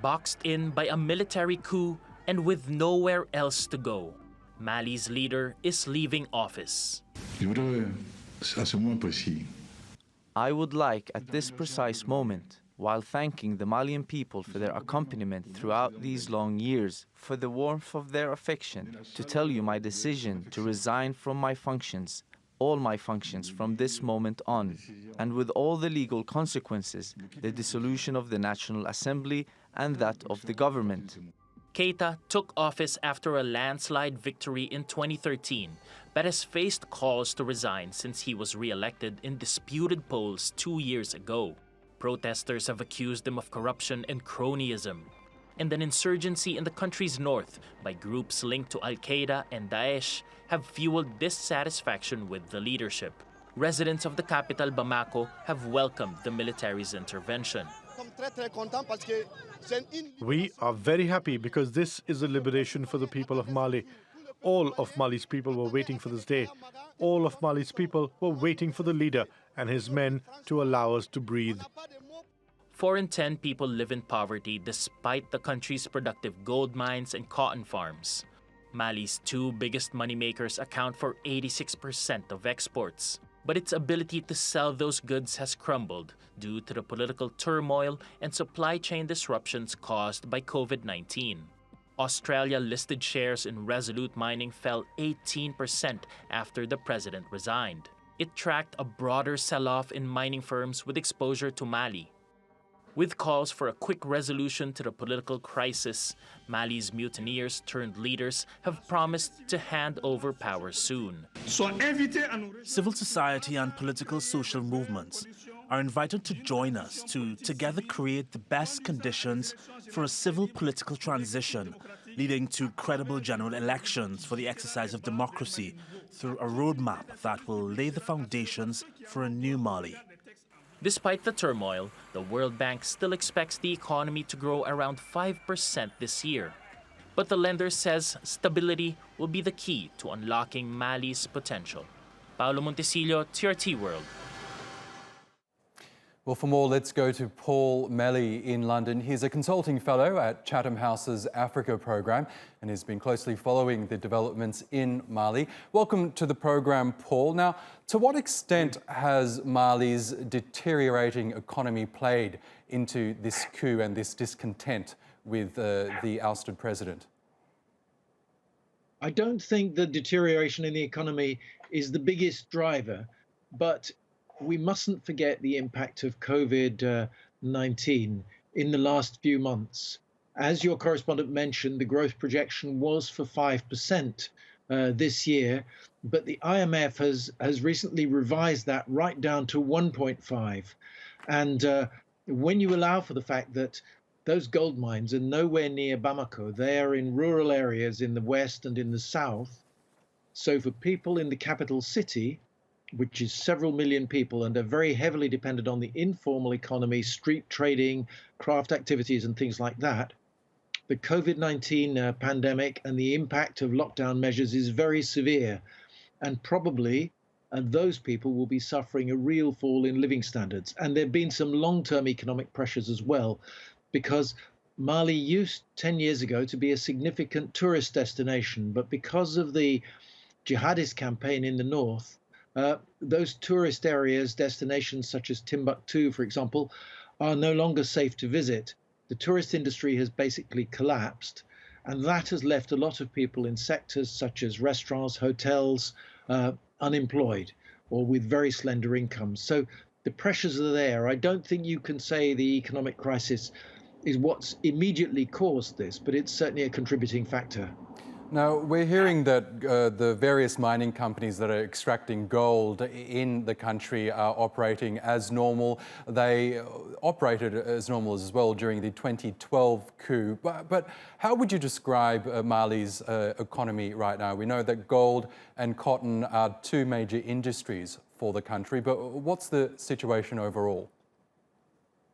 Boxed in by a military coup and with nowhere else to go, Mali's leader is leaving office. I would like, at this precise moment, while thanking the Malian people for their accompaniment throughout these long years, for the warmth of their affection, to tell you my decision to resign from my functions, all my functions from this moment on, and with all the legal consequences, the dissolution of the National Assembly and that of the government. Keita took office after a landslide victory in 2013, but has faced calls to resign since he was re-elected in disputed polls 2 years ago. Protesters have accused him of corruption and cronyism, and an insurgency in the country's north by groups linked to Al-Qaeda and Daesh have fueled dissatisfaction with the leadership. Residents of the capital, Bamako, have welcomed the military's intervention. We are very happy because this is a liberation for the people of Mali. All of Mali's people were waiting for this day. All of Mali's people were waiting for the leader and his men to allow us to breathe. 4 in 10 people live in poverty despite the country's productive gold mines and cotton farms. Mali's 2 biggest moneymakers account for 86% of exports. But its ability to sell those goods has crumbled due to the political turmoil and supply chain disruptions caused by COVID-19. Australia-listed shares in Resolute Mining fell 18% after the president resigned. It tracked a broader sell-off in mining firms with exposure to Mali. With calls for a quick resolution to the political crisis, Mali's mutineers turned leaders have promised to hand over power soon. Civil society and political social movements are invited to join us to together create the best conditions for a civil political transition leading to credible general elections for the exercise of democracy through a roadmap that will lay the foundations for a new Mali. Despite the turmoil, the World Bank still expects the economy to grow around 5% this year. But the lender says stability will be the key to unlocking Mali's potential. Paolo Montecillo, TRT World. Well, for more, let's go to Paul Melly in London. He's a consulting fellow at Chatham House's Africa Programme and has been closely following the developments in Mali. Welcome to the programme, Paul. Now, to what extent has Mali's deteriorating economy played into this coup and this discontent with the ousted president? I don't think the deterioration in the economy is the biggest driver, but we mustn't forget the impact of COVID-19 in the last few months. As your correspondent mentioned, the growth projection was for 5% this year, but the IMF has recently revised that right down to 1.5. And when you allow for the fact that those gold mines are nowhere near Bamako, they are in rural areas in the west and in the south. So for people in the capital city, which is several million people and are very heavily dependent on the informal economy, street trading, craft activities and things like that, the COVID-19 pandemic and the impact of lockdown measures is very severe. And probably those people will be suffering a real fall in living standards. And there have been some long-term economic pressures as well, because Mali used 10 years ago to be a significant tourist destination. But because of the jihadist campaign in the north, those tourist areas, destinations such as Timbuktu, for example, are no longer safe to visit. The tourist industry has basically collapsed, and that has left a lot of people in sectors such as restaurants, hotels, unemployed or with very slender incomes. So the pressures are there. I don't think you can say the economic crisis is what's immediately caused this, but it's certainly a contributing factor. Now, we're hearing that the various mining companies that are extracting gold in the country are operating as normal. They operated as normal as well during the 2012 coup. But how would you describe Mali's economy right now? We know that gold and cotton are 2 major industries for the country, but what's the situation overall?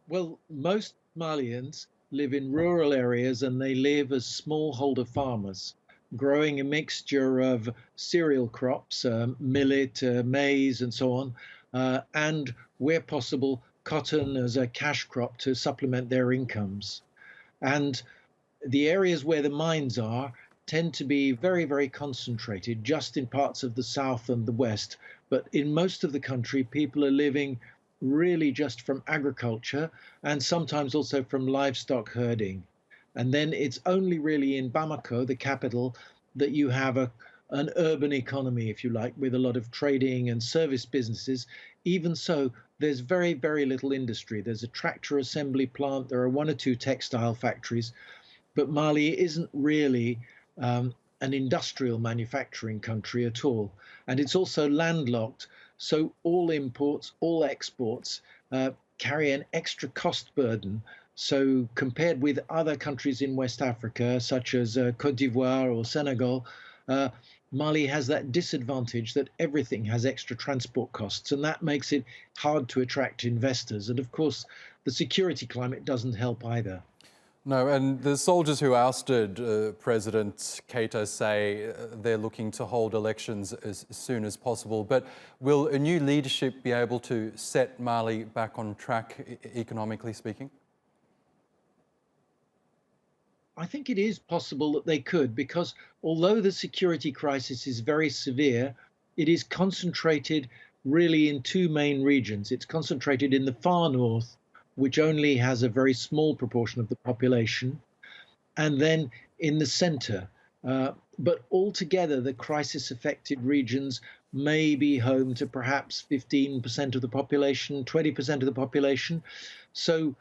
Well, most Malians live in rural areas and they live as smallholder farmers, growing a mixture of cereal crops, millet, maize, and so on, and where possible, cotton as a cash crop to supplement their incomes. And the areas where the mines are tend to be very, very concentrated just in parts of the south and the west. But in most of the country, people are living really just from agriculture and sometimes also from livestock herding. And then it's only really in Bamako, the capital, that you have an urban economy, if you like, with a lot of trading and service businesses. Even so, there's very, very little industry. There's a tractor assembly plant. There are one or two textile factories. But Mali isn't really an industrial manufacturing country at all. And it's also landlocked. So all imports, all exports carry an extra cost burden. So compared with other countries in West Africa, such as Cote d'Ivoire or Senegal, Mali has that disadvantage that everything has extra transport costs, and that makes it hard to attract investors. And of course, the security climate doesn't help either. No, and the soldiers who ousted President Keita say they're looking to hold elections as soon as possible. But will a new leadership be able to set Mali back on track, economically speaking? I think it is possible that they could, because although the security crisis is very severe, it is concentrated really in two main regions. It's concentrated in the far north, which only has a very small proportion of the population, and then in the center. But altogether, the crisis-affected regions may be home to perhaps 15% of the population, 20% of the population. So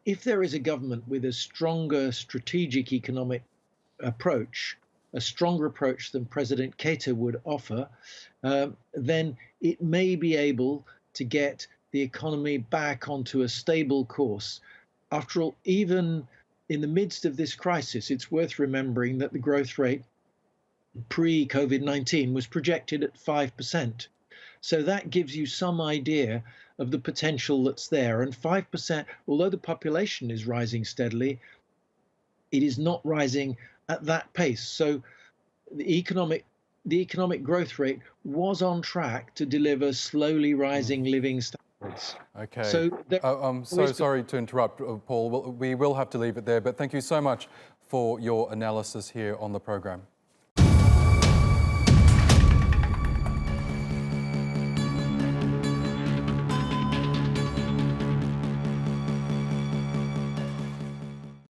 if there is a government with a stronger strategic economic approach, a stronger approach than President Keita would offer, then it may be able to get the economy back onto a stable course. After all, even in the midst of this crisis, it's worth remembering that the growth rate pre-COVID-19 was projected at 5%. So that gives you some idea of the potential that's there. And 5%, although the population is rising steadily, it is not rising at that pace. So the economic growth rate was on track to deliver slowly rising living standards. Okay. So I'm so sorry to interrupt, Paul. We will have to leave it there, but thank you so much for your analysis here on the program.